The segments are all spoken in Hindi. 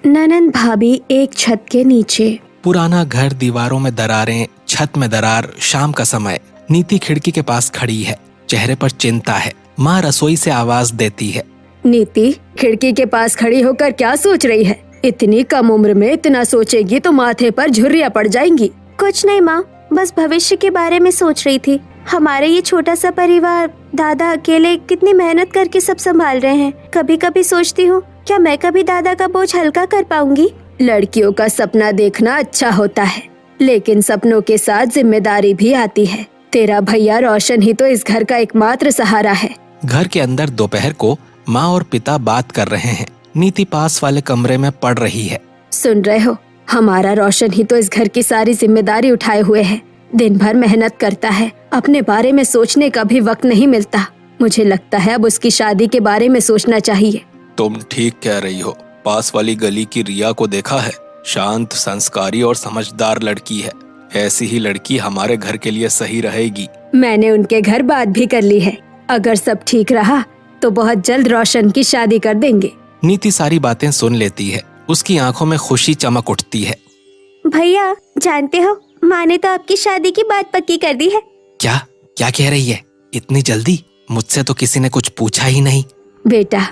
ननंद भाभी एक छत के नीचे। पुराना घर, दीवारों में दरारें, छत में दरार। शाम का समय। नीति खिड़की के पास खड़ी है, चेहरे पर चिंता है। माँ रसोई से आवाज देती है। नीति, खिड़की के पास खड़ी होकर क्या सोच रही है? इतनी कम उम्र में इतना सोचेगी तो माथे पर झुर्रियाँ पड़ जाएंगी। कुछ नहीं माँ, बस भविष्य के बारे में सोच रही थी। हमारे ये छोटा सा परिवार, दादा अकेले कितनी मेहनत करके सब संभाल रहे हैं। कभी कभी सोचती हूँ क्या मैं कभी दादा का बोझ हल्का कर पाऊंगी। लड़कियों का सपना देखना अच्छा होता है, लेकिन सपनों के साथ जिम्मेदारी भी आती है। तेरा भैया रोशन ही तो इस घर का एकमात्र सहारा है। घर के अंदर दोपहर को माँ और पिता बात कर रहे हैं। नीति पास वाले कमरे में पढ़ रही है। सुन रहे हो, हमारा रोशन ही तो इस घर की सारी जिम्मेदारी उठाए हुए है। दिन भर मेहनत करता है, अपने बारे में सोचने का भी वक्त नहीं मिलता। मुझे लगता है अब उसकी शादी के बारे में सोचना चाहिए। तुम ठीक कह रही हो। पास वाली गली की रिया को देखा है? शांत, संस्कारी और समझदार लड़की है। ऐसी ही लड़की हमारे घर के लिए सही रहेगी। मैंने उनके घर बात भी कर ली है। अगर सब ठीक रहा तो बहुत जल्द रोशन की शादी कर देंगे। नीति सारी बातें सुन लेती है। उसकी आंखों में खुशी चमक उठती है। भैया, जानते हो माँ ने तो आपकी शादी की बात पक्की कर दी है। क्या क्या कह रही है? इतनी जल्दी? मुझसे तो किसी ने कुछ पूछा ही नहीं। बेटा,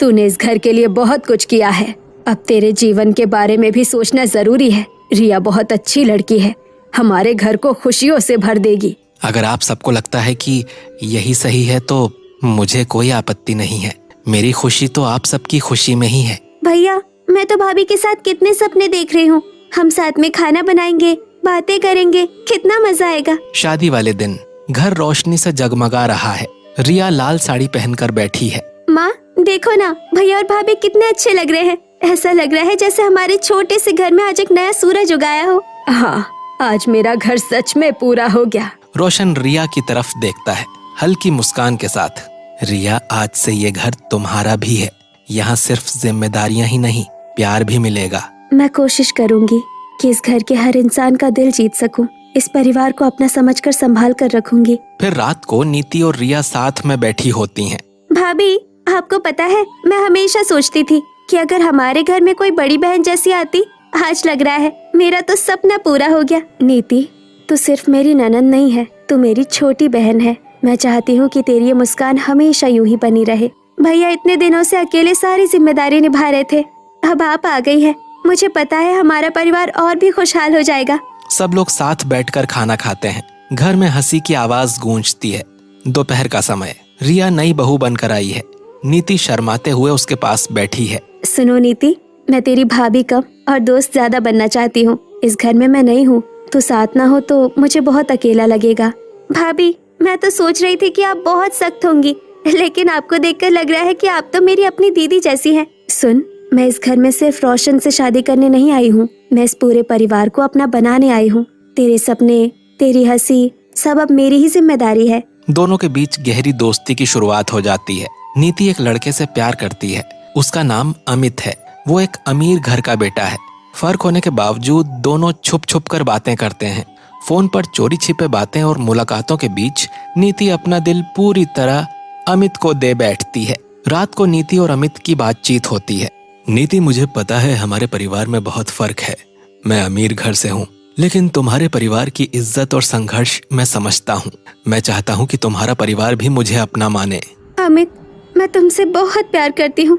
तूने इस घर के लिए बहुत कुछ किया है। अब तेरे जीवन के बारे में भी सोचना जरूरी है। रिया बहुत अच्छी लड़की है, हमारे घर को खुशियों से भर देगी। अगर आप सबको लगता है कि यही सही है तो मुझे कोई आपत्ति नहीं है। मेरी खुशी तो आप सबकी खुशी में ही है। भैया, मैं तो भाभी के साथ कितने सपने देख रही हूँ। हम साथ में खाना बनाएंगे, बातें करेंगे, कितना मजा आएगा। शादी वाले दिन घर रोशनी से जगमगा रहा है। रिया लाल साड़ी पहनकर बैठी है। माँ देखो ना, भैया और भाभी कितने अच्छे लग रहे हैं। ऐसा लग रहा है जैसे हमारे छोटे से घर में आज एक नया सूरज उगाया हो। हाँ, आज मेरा घर सच में पूरा हो गया। रोशन रिया की तरफ देखता है हल्की मुस्कान के साथ। रिया, आज से ये घर तुम्हारा भी है। यहाँ सिर्फ जिम्मेदारियाँ ही नहीं, प्यार भी मिलेगा। मैं कोशिश करूंगी कि इस घर के हर इंसान का दिल जीत सकूं। इस परिवार को अपना समझकर संभाल कर रखूंगी। फिर रात को नीति और रिया साथ में बैठी होती हैं। भाभी, आपको पता है मैं हमेशा सोचती थी कि अगर हमारे घर में कोई बड़ी बहन जैसी आती। आज लग रहा है मेरा तो सपना पूरा हो गया। नीति, तू सिर्फ मेरी ननद नहीं है, तू मेरी छोटी बहन है। मैं चाहती हूँ कि तेरी ये मुस्कान हमेशा यूं ही बनी रहे। भैया इतने दिनों से अकेले सारी जिम्मेदारी निभा रहे थे, अब आप आ गई है। मुझे पता है हमारा परिवार और भी खुशहाल हो जाएगा। सब लोग साथ बैठकर खाना खाते हैं। घर में हंसी की आवाज गूंजती है। दोपहर का समय। रिया नई बहू बनकर आई है। नीति शर्माते हुए उसके पास बैठी है। सुनो नीति, मैं तेरी भाभी कम और दोस्त ज्यादा बनना चाहती हूँ। इस घर में मैं नहीं हूँ, तू साथ ना हो तो मुझे बहुत अकेला लगेगा। भाभी, मैं तो सोच रही थी कि आप बहुत सख्त होंगी, लेकिन आपको देखकर लग रहा है कि आप तो मेरी अपनी दीदी जैसी हैं। सुन, मैं इस घर में सिर्फ रोशन से शादी करने नहीं आई हूँ, मैं इस पूरे परिवार को अपना बनाने आई हूँ। तेरे सपने, तेरी हंसी, सब अब मेरी ही जिम्मेदारी है। दोनों के बीच गहरी दोस्ती की शुरुआत हो जाती है। नीति एक लड़के से प्यार करती है। उसका नाम अमित है। वो एक अमीर घर का बेटा है। फर्क होने के बावजूद दोनों छुप छुप कर बातें करते हैं। फोन पर चोरी छिपे बातें और मुलाकातों के बीच नीति अपना दिल पूरी तरह अमित को दे बैठती है। रात को नीति और अमित की बातचीत होती है। नीति, मुझे पता है हमारे परिवार में बहुत फर्क है। मैं अमीर घर से हूँ, लेकिन तुम्हारे परिवार की इज्जत और संघर्ष मैं समझता हूँ। मैं चाहता हूँ कि तुम्हारा परिवार भी मुझे अपना माने। अमित, मैं तुमसे बहुत प्यार करती हूँ,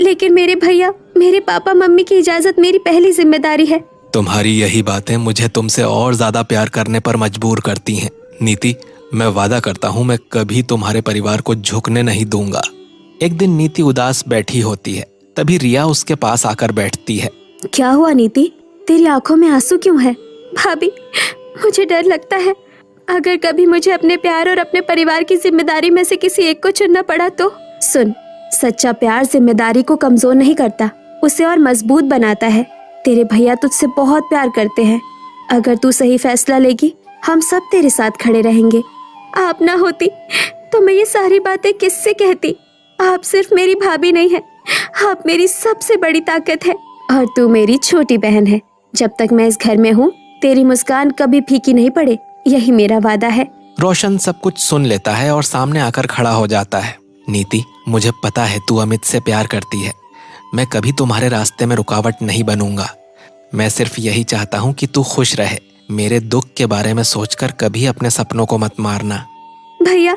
लेकिन मेरे भैया, मेरे पापा मम्मी की इजाजत मेरी पहली जिम्मेदारी है। तुम्हारी यही बातें मुझे तुमसे और ज्यादा प्यार करने पर मजबूर करती हैं। नीति, मैं वादा करता हूँ मैं कभी तुम्हारे परिवार को झुकने नहीं दूंगा। एक दिन नीति उदास बैठी होती है। तभी रिया उसके पास आकर बैठती है। क्या हुआ नीति, तेरी आंखों में आंसू क्यों है? भाभी, मुझे डर लगता है अगर कभी मुझे अपने प्यार और अपने परिवार की जिम्मेदारी में से किसी एक को चुनना पड़ा तो। सुन, सच्चा प्यार जिम्मेदारी को कमजोर नहीं करता, उसे और मजबूत बनाता है। तेरे भैया तुझसे बहुत प्यार करते हैं। अगर तू सही फैसला लेगी, हम सब तेरे साथ खड़े रहेंगे। आप ना होती तो मैं ये सारी बातें किससे कहती। आप सिर्फ मेरी भाभी नहीं है, आप मेरी सबसे बड़ी ताकत है और तू मेरी छोटी बहन है। जब तक मैं इस घर में हूँ, तेरी मुस्कान कभी फीकी नहीं पड़े, यही मेरा वादा है। रोशन सब कुछ सुन लेता है और सामने आकर खड़ा हो जाता है। नीति, मुझे पता है तू अमित से प्यार करती है। मैं कभी तुम्हारे रास्ते में रुकावट नहीं बनूंगा। मैं सिर्फ यही चाहता हूँ कि तू खुश रहे। मेरे दुख के बारे में सोचकर कभी अपने सपनों को मत मारना। भैया,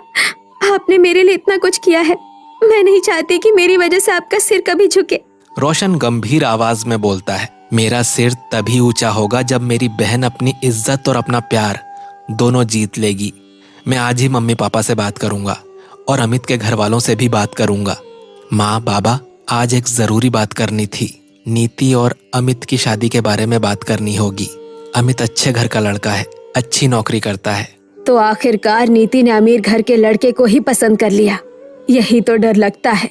आपने मेरे लिए इतना कुछ किया है, मैं नहीं चाहती कि मेरी वजह से आपका सिर कभी झुके। रोशन गंभीर आवाज में बोलता है, मेरा सिर तभी ऊंचा होगा जब मेरी बहन अपनी इज्जत और अपना प्यार दोनों जीत लेगी। मैं आज ही मम्मी पापा से बात करूंगा और अमित के घर वालों से भी बात करूंगा। माँ बाबा, आज एक जरूरी बात करनी थी। नीति और अमित की शादी के बारे में बात करनी होगी। अमित अच्छे घर का लड़का है, अच्छी नौकरी करता है। तो आखिरकार नीति ने अमीर घर के लड़के को ही पसंद कर लिया। यही तो डर लगता है,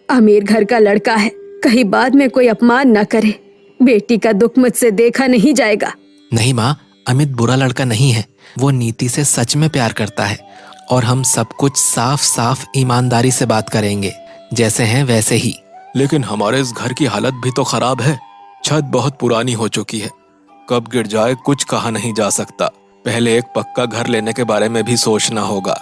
अमीर घर का लड़का है, कहीं बाद में कोई अपमान न करे। बेटी का दुख मुझसे देखा नहीं जाएगा। नहीं माँ, अमित बुरा लड़का नहीं है। वो नीति से सच में प्यार करता है और हम सब कुछ साफ साफ ईमानदारी से बात करेंगे, जैसे हैं वैसे ही। लेकिन हमारे इस घर की हालत भी तो खराब है। छत बहुत पुरानी हो चुकी है, कब गिर जाए कुछ कहा नहीं जा सकता। पहले एक पक्का घर लेने के बारे में भी सोचना होगा।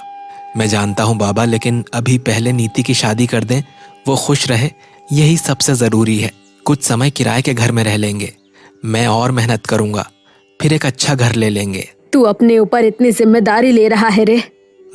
मैं जानता हूँ बाबा, लेकिन अभी पहले नीति की शादी कर दें, वो खुश रहे, यही सबसे जरूरी है। कुछ समय किराए के घर में रह लेंगे, मैं और मेहनत करूंगा, फिर एक अच्छा घर ले लेंगे। तू अपने ऊपर इतनी जिम्मेदारी ले रहा है रे।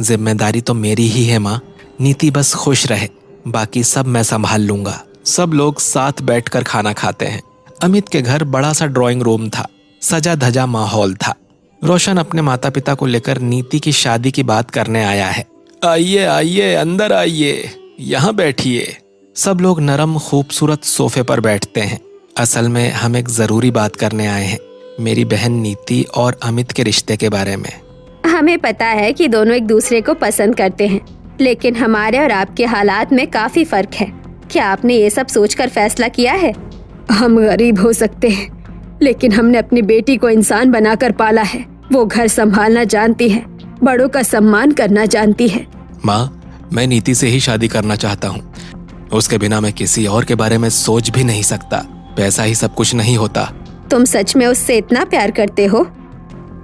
जिम्मेदारी तो मेरी ही है माँ। नीति बस खुश रहे, बाकी सब मैं संभाल लूंगा। सब लोग साथ बैठकर खाना खाते हैं। अमित के घर बड़ा सा ड्राइंग रूम था, सजा धजा माहौल था। रोशन अपने माता पिता को लेकर नीति की शादी की बात करने आया है। आइए आइए, अंदर आइए, यहाँ बैठिए। सब लोग नरम खूबसूरत सोफे पर बैठते हैं। असल में हम एक जरूरी बात करने आए हैं, मेरी बहन नीति और अमित के रिश्ते के बारे में। हमें पता है कि दोनों एक दूसरे को पसंद करते हैं, लेकिन हमारे और आपके हालात में काफी फर्क है। क्या आपने ये सब सोचकर फैसला किया है? हम गरीब हो सकते हैं, लेकिन हमने अपनी बेटी को इंसान बनाकर पाला है। वो घर संभालना जानती है, बड़ों का सम्मान करना जानती है। माँ, मैं नीति से ही शादी करना चाहता हूँ। उसके बिना मैं किसी और के बारे में सोच भी नहीं सकता। पैसा ही सब कुछ नहीं होता। तुम सच में उससे इतना प्यार करते हो?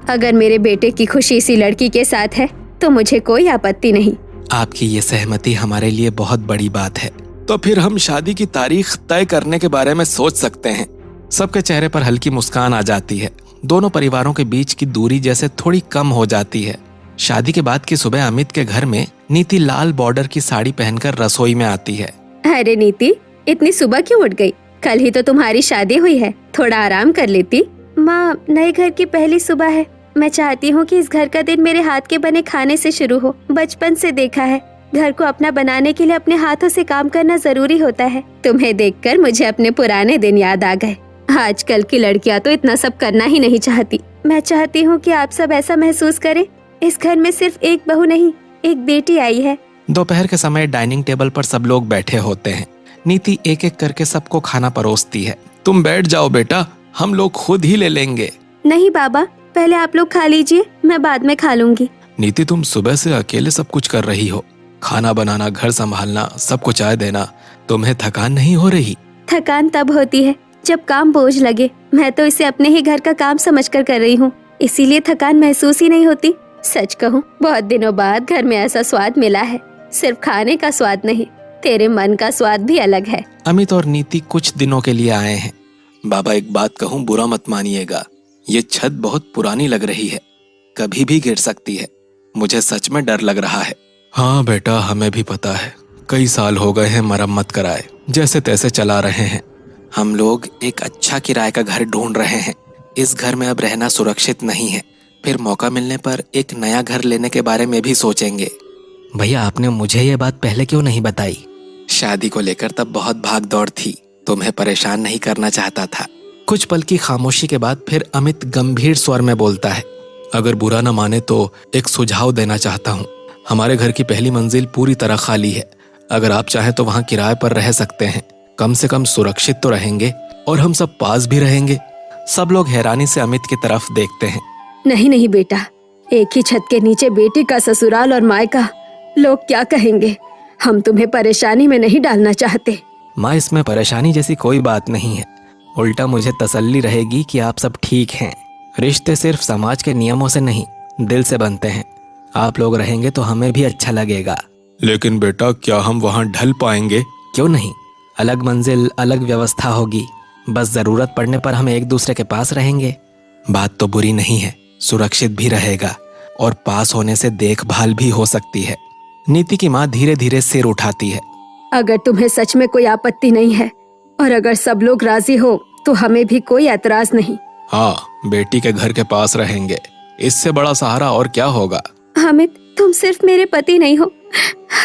अगर मेरे बेटे की खुशी इसी लड़की के साथ है तो मुझे कोई आपत्ति नहीं। आपकी ये सहमति हमारे लिए बहुत बड़ी बात है। तो फिर हम शादी की तारीख तय करने के बारे में सोच सकते हैं। सबके चेहरे पर हल्की मुस्कान आ जाती है। दोनों परिवारों के बीच की दूरी जैसे थोड़ी कम हो जाती है। शादी के बाद की सुबह अमित के घर में नीति लाल बॉर्डर की साड़ी पहनकर रसोई में आती है। अरे नीति, इतनी सुबह क्यों उठ गई? कल ही तो तुम्हारी शादी हुई है, थोड़ा आराम कर लेती। माँ, नए घर की पहली सुबह है। मैं चाहती हूँ कि इस घर का दिन मेरे हाथ के बने खाने से शुरू हो। बचपन से देखा है, घर को अपना बनाने के लिए अपने हाथों से काम करना जरूरी होता है। तुम्हें देखकर मुझे अपने पुराने दिन याद आ गए। आजकल की लड़कियाँ तो इतना सब करना ही नहीं चाहती। मैं चाहती हूँ कि आप सब ऐसा महसूस करें, इस घर में सिर्फ एक बहू नहीं, एक बेटी आई है। दोपहर के समय डाइनिंग टेबल पर सब लोग बैठे होते हैं। नीति एक एक करके सबको खाना परोसती है। तुम बैठ जाओ बेटा, हम लोग खुद ही ले लेंगे। नहीं बाबा, पहले आप लोग खा लीजिए, मैं बाद में खा लूंगी। नीति, तुम सुबह से अकेले सब कुछ कर रही हो, खाना बनाना, घर संभालना, सबको चाय देना, तुम्हें थकान नहीं हो रही? थकान तब होती है जब काम बोझ लगे। मैं तो इसे अपने ही घर का काम समझकर कर रही हूँ, इसीलिए थकान महसूस ही नहीं होती। सच कहूँ, बहुत दिनों बाद घर में ऐसा स्वाद मिला है। सिर्फ खाने का स्वाद नहीं, तेरे मन का स्वाद भी अलग है। अमित और नीति कुछ दिनों के लिए आए हैं। बाबा, एक बात कहूँ, बुरा मत मानिएगा, ये छत बहुत पुरानी लग रही है, कभी भी गिर सकती है। मुझे सच में डर लग रहा है। हाँ बेटा, हमें भी पता है, कई साल हो गए हैं मरम्मत कराए, जैसे तैसे चला रहे हैं। हम लोग एक अच्छा किराए का घर ढूंढ रहे हैं। इस घर में अब रहना सुरक्षित नहीं है, फिर मौका मिलने पर एक नया घर लेने के बारे में भी सोचेंगे। भैया, आपने मुझे ये बात पहले क्यों नहीं बताई? शादी को लेकर तब बहुत भाग दौड़ थी, तुम्हें परेशान नहीं करना चाहता था। कुछ पल की खामोशी के बाद फिर अमित गंभीर स्वर में बोलता है, अगर बुरा न माने तो एक सुझाव देना चाहता हूँ। हमारे घर की पहली मंजिल पूरी तरह खाली है, अगर आप चाहें तो वहाँ किराए पर रह सकते हैं। कम से कम सुरक्षित तो रहेंगे और हम सब पास भी रहेंगे। सब लोग हैरानी से अमित की तरफ देखते हैं। नहीं नहीं बेटा, एक ही छत के नीचे बेटी का ससुराल और मायका, लोग क्या कहेंगे? हम तुम्हें परेशानी में नहीं डालना चाहते। माँ, इसमें परेशानी जैसी कोई बात नहीं है, उल्टा मुझे तसल्ली रहेगी कि आप सब ठीक हैं। रिश्ते सिर्फ समाज के नियमों से नहीं, दिल से बनते हैं। आप लोग रहेंगे तो हमें भी अच्छा लगेगा। लेकिन बेटा, क्या हम वहाँ ढल पाएंगे? क्यों नहीं, अलग मंजिल, अलग व्यवस्था होगी। बस जरूरत पड़ने पर हम एक दूसरे के पास रहेंगे। बात तो बुरी नहीं है, सुरक्षित भी रहेगा और पास होने से देखभाल भी हो सकती है। नीति की माँ धीरे धीरे सिर उठाती है। अगर तुम्हें सच में कोई आपत्ति नहीं है और अगर सब लोग राजी हो तो हमें भी कोई एतराज नहीं। हाँ, बेटी के घर के पास रहेंगे, इससे बड़ा सहारा और क्या होगा। अमित, तुम सिर्फ मेरे पति नहीं हो,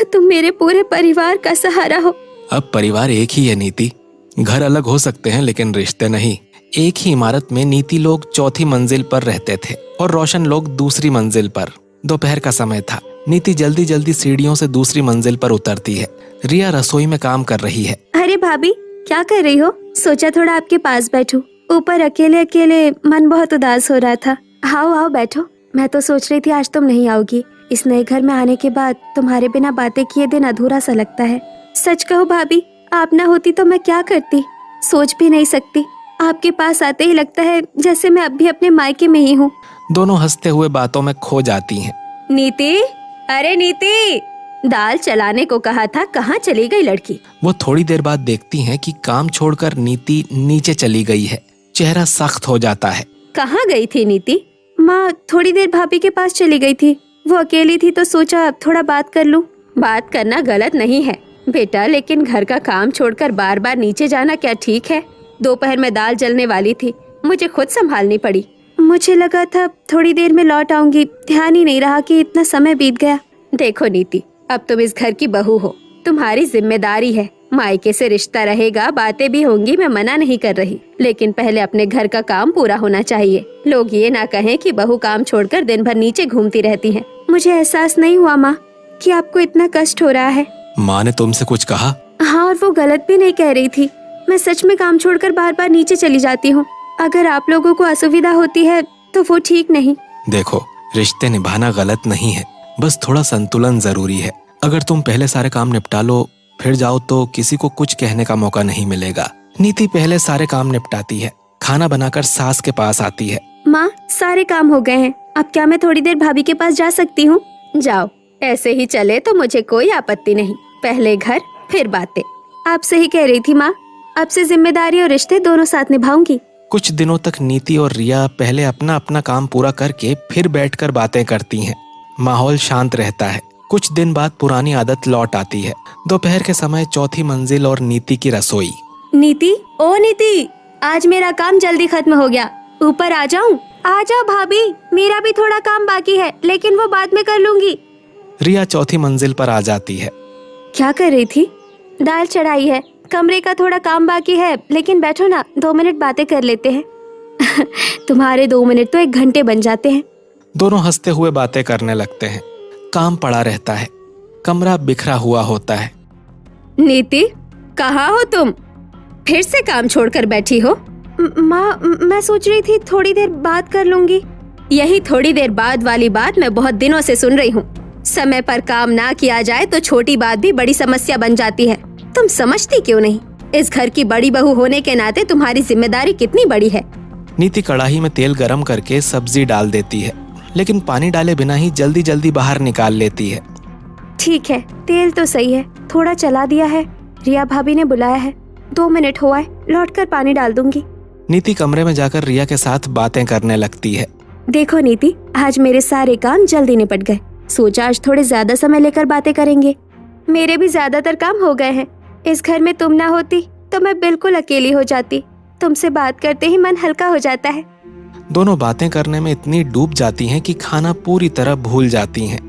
तुम मेरे पूरे परिवार का सहारा हो। अब परिवार एक ही है नीति। घर अलग हो सकते हैं लेकिन रिश्ते नहीं। एक ही इमारत में नीति लोग चौथी मंजिल पर रहते थे और रोशन लोग दूसरी मंजिल पर। दोपहर का समय था। नीति जल्दी जल्दी सीढ़ियों से दूसरी मंजिल पर उतरती है। रिया रसोई में काम कर रही है। अरे भाभी, क्या कर रही हो? सोचा थोड़ा आपके पास बैठूं। ऊपर अकेले अकेले मन बहुत उदास हो रहा था। आओ आओ बैठो। मैं तो सोच रही थी आज तुम नहीं आओगी। इस नए घर में आने के बाद तुम्हारे बिना बातें किए दिन अधूरा सा लगता है। सच कहो भाभी, आप ना होती तो मैं क्या करती, सोच भी नहीं सकती। आपके पास आते ही लगता है जैसे मैं अब भी अपने मायके में ही हूँ। दोनों हंसते हुए बातों में खो जाती हैं। नीति, अरे नीति, दाल चलाने को कहा था, कहाँ चली गई लड़की? वो थोड़ी देर बाद देखती हैं कि काम छोड़कर नीति नीचे चली गई है। चेहरा सख्त हो जाता है। कहाँ गई थी नीति? माँ थोड़ी देर भाभी के पास चली गई थी। वो अकेली थी तो सोचा थोड़ा बात कर लूं। बात करना गलत नहीं है बेटा, लेकिन घर का काम छोड़कर बार बार नीचे जाना क्या ठीक है? दोपहर में दाल जलने वाली थी, मुझे खुद संभालनी पड़ी। मुझे लगा था थोड़ी देर में लौट आऊंगी, ध्यान ही नहीं रहा कि इतना समय बीत गया। देखो नीति, अब तुम इस घर की बहू हो, तुम्हारी जिम्मेदारी है। मायके से रिश्ता रहेगा, बातें भी होंगी, मैं मना नहीं कर रही, लेकिन पहले अपने घर का काम पूरा होना चाहिए। लोग ये ना कहें कि बहू काम छोड़कर दिन भर नीचे घूमती रहती है। मुझे एहसास नहीं हुआ माँ कि आपको इतना कष्ट हो रहा है। माँ ने तुमसे कुछ कहा? हाँ, और वो गलत भी नहीं कह रही थी। मैं सच में काम छोड़कर बार बार नीचे चली जाती हूँ। अगर आप लोगों को असुविधा होती है तो वो ठीक नहीं। देखो, रिश्ते निभाना गलत नहीं है, बस थोड़ा संतुलन जरूरी है। अगर तुम पहले सारे काम निपटा लो फिर जाओ तो किसी को कुछ कहने का मौका नहीं मिलेगा। नीति पहले सारे काम निपटाती है। खाना बनाकर सास के पास आती है। माँ, सारे काम हो गए हैं, अब क्या मैं थोड़ी देर भाभी के पास जा सकती हूँ? जाओ, ऐसे ही चले तो मुझे कोई आपत्ति नहीं। पहले घर फिर बातें। आप सही कह रही थी माँ, अब से जिम्मेदारी और रिश्ते दोनों साथ निभाऊंगी। कुछ दिनों तक नीति और रिया पहले अपना अपना काम पूरा करके फिर बैठकर बातें करती हैं। माहौल शांत रहता है। कुछ दिन बाद पुरानी आदत लौट आती है। दोपहर के समय चौथी मंजिल और नीति की रसोई। नीति, ओ नीति, आज मेरा काम जल्दी खत्म हो गया, ऊपर आ जाऊं? आ जाओ भाभी, मेरा भी थोड़ा काम बाकी है, लेकिन वो बाद में कर लूंगी। रिया चौथी मंजिल पर आ जाती है। क्या कर रही थी? दाल चढ़ाई है, कमरे का थोड़ा काम बाकी है, लेकिन बैठो ना, 2 मिनट बातें कर लेते हैं। तुम्हारे 2 मिनट तो 1 घंटे बन जाते हैं। दोनों हंसते हुए बातें करने लगते हैं। काम पड़ा रहता है। कमरा बिखरा हुआ होता है। नीति, कहाँ हो तुम? फिर से काम छोड़कर बैठी हो? माँ, मैं सोच रही थी थोड़ी देर बात कर लूंगी। यही थोड़ी देर बाद वाली बात मैं बहुत दिनों से सुन रही हूँ। समय पर काम ना किया जाए तो छोटी बात भी बड़ी समस्या बन जाती है। तुम समझती क्यों नहीं? इस घर की बड़ी बहू होने के नाते तुम्हारी जिम्मेदारी कितनी बड़ी है। नीति कढ़ाई में तेल गरम करके सब्जी डाल देती है, लेकिन पानी डाले बिना ही जल्दी जल्दी बाहर निकाल लेती है। ठीक है, तेल तो सही है, थोड़ा चला दिया है। रिया भाभी ने बुलाया है, 2 मिनट हुआ है, लौटकर पानी डाल दूंगी। नीति कमरे में जाकर रिया के साथ बातें करने लगती है। देखो नीति, आज मेरे सारे काम जल्दी निपट गए। सोचा आज थोड़े ज्यादा समय लेकर बातें करेंगे। मेरे भी ज्यादातर काम हो गए हैं। इस घर में तुम ना होती तो मैं बिल्कुल अकेली हो जाती। तुमसे बात करते ही मन हल्का हो जाता है। दोनों बातें करने में इतनी डूब जाती हैं कि खाना पूरी तरह भूल जाती हैं।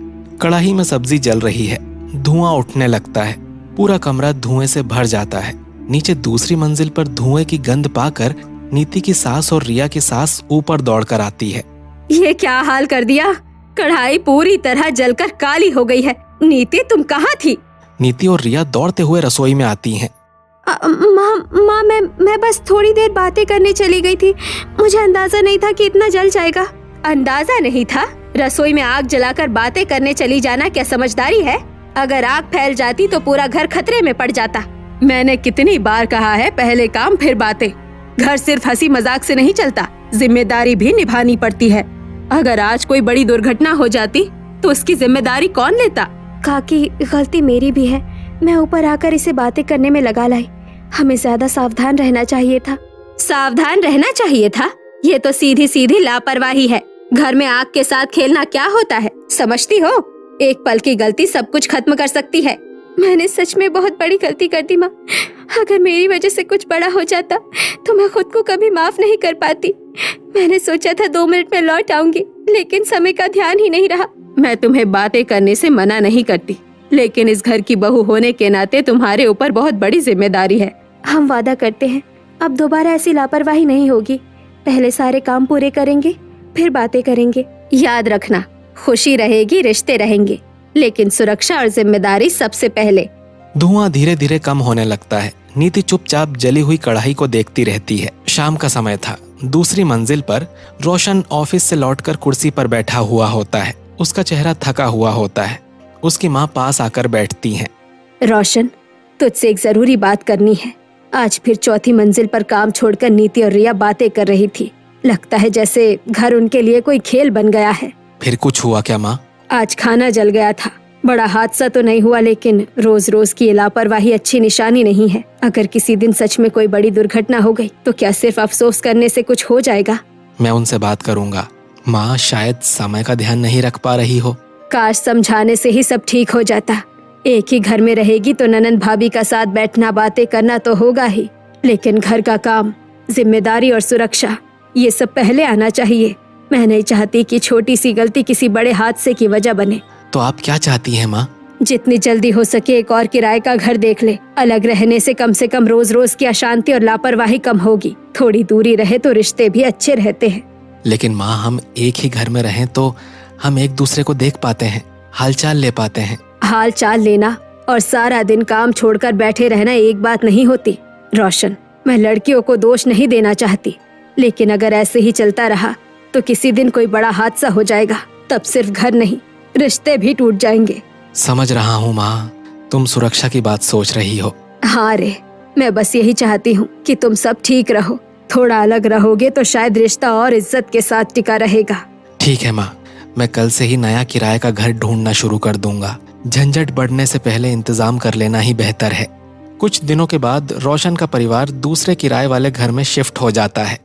कढ़ाई में सब्जी जल रही है, धुआं उठने लगता है। पूरा कमरा धुएं से भर जाता है। नीचे दूसरी मंजिल पर धुएं की गंध पाकर नीति की सास और रिया की सास ऊपर दौड़कर आती है। ये क्या हाल कर दिया? कढ़ाई पूरी तरह जलकर काली हो गई है। नीति, तुम कहाँ थी? नीति और रिया दौड़ते हुए रसोई में आती हैं। माँ, मैं बस थोड़ी देर बातें करने चली गई थी। मुझे अंदाजा नहीं था कि इतना जल जाएगा। अंदाजा नहीं था? रसोई में आग जलाकर बातें करने चली जाना क्या समझदारी है? अगर आग फैल जाती तो पूरा घर खतरे में पड़ जाता। मैंने कितनी बार कहा है, पहले काम फिर बातें। घर सिर्फ हंसी मजाक से नहीं चलता, जिम्मेदारी भी निभानी पड़ती है। अगर आज कोई बड़ी दुर्घटना हो जाती तो उसकी जिम्मेदारी कौन लेता? काकी, गलती मेरी भी है। मैं ऊपर आकर इसे बातें करने में लगा लाई। हमें ज्यादा सावधान रहना चाहिए था। सावधान रहना चाहिए था? ये तो सीधी सीधी लापरवाही है। घर में आग के साथ खेलना क्या होता है, समझती हो? एक पल की गलती सब कुछ खत्म कर सकती है। मैंने सच में बहुत बड़ी गलती कर दी माँ। अगर मेरी वजह से कुछ बड़ा हो जाता तो मैं खुद को कभी माफ नहीं कर पाती। मैंने सोचा था 2 मिनट में लौट आऊंगी, लेकिन समय का ध्यान ही नहीं रहा। मैं तुम्हें बातें करने से मना नहीं करती, लेकिन इस घर की बहू होने के नाते तुम्हारे ऊपर बहुत बड़ी जिम्मेदारी है। हम वादा करते हैं अब दोबारा ऐसी लापरवाही नहीं होगी। पहले सारे काम पूरे करेंगे, फिर बातें करेंगे। याद रखना, खुशी रहेगी, रिश्ते रहेंगे, लेकिन सुरक्षा और जिम्मेदारी सबसे पहले। धुआं धीरे धीरे कम होने लगता है। नीति चुपचाप जली हुई कढ़ाई को देखती रहती है। शाम का समय था। दूसरी मंजिल पर रोशन ऑफिस से लौटकर कुर्सी पर बैठा हुआ होता है। उसका चेहरा थका हुआ होता है। उसकी माँ पास आकर बैठती हैं। रोशन, तुझसे एक जरूरी बात करनी है। आज फिर चौथी मंजिल पर काम छोड़कर नीति और रिया बातें कर रही थी। लगता है जैसे घर उनके लिए कोई खेल बन गया है। फिर कुछ हुआ क्या माँ? आज खाना जल गया था। बड़ा हादसा तो नहीं हुआ, लेकिन रोज रोज की ये लापरवाही अच्छी निशानी नहीं है। अगर किसी दिन सच में कोई बड़ी दुर्घटना हो गई तो क्या सिर्फ अफसोस करने से कुछ हो जाएगा? मैं उनसे बात करूंगा। माँ शायद समय का ध्यान नहीं रख पा रही हो। काश समझाने से ही सब ठीक हो जाता। एक ही घर में रहेगी तो ननंद भाभी का साथ बैठना, बातें करना तो होगा ही, लेकिन घर का काम, जिम्मेदारी और सुरक्षा, ये सब पहले आना चाहिए। मैं नहीं चाहती कि छोटी सी गलती किसी बड़े हादसे की वजह बने। तो आप क्या चाहती हैं माँ? जितनी जल्दी हो सके एक और किराए का घर देख ले। अलग रहने से कम रोज रोज की अशांति और लापरवाही कम होगी। थोड़ी दूरी रहे तो रिश्ते भी अच्छे रहते हैं। लेकिन माँ, हम एक ही घर में रहें तो हम एक दूसरे को देख पाते हैं, हालचाल ले पाते हैं। हाल चाल लेना और सारा दिन काम छोड़कर बैठे रहना एक बात नहीं होती। रोशन, मैं लड़कियों को दोष नहीं देना चाहती, लेकिन अगर ऐसे ही चलता रहा तो किसी दिन कोई बड़ा हादसा हो जाएगा। तब सिर्फ घर नहीं, रिश्ते भी टूट जाएंगे। समझ रहा हूँ माँ, तुम सुरक्षा की बात सोच रही हो। हाँ रे, मैं बस यही चाहती हूँ कि तुम सब ठीक रहो। थोड़ा अलग रहोगे तो शायद रिश्ता और इज्जत के साथ टिका रहेगा। ठीक है माँ, मैं कल से ही नया किराए का घर ढूंढना शुरू कर दूंगा। झंझट बढ़ने से पहले इंतजाम कर लेना ही बेहतर है। कुछ दिनों के बाद रोशन का परिवार दूसरे किराए वाले घर में शिफ्ट हो जाता है।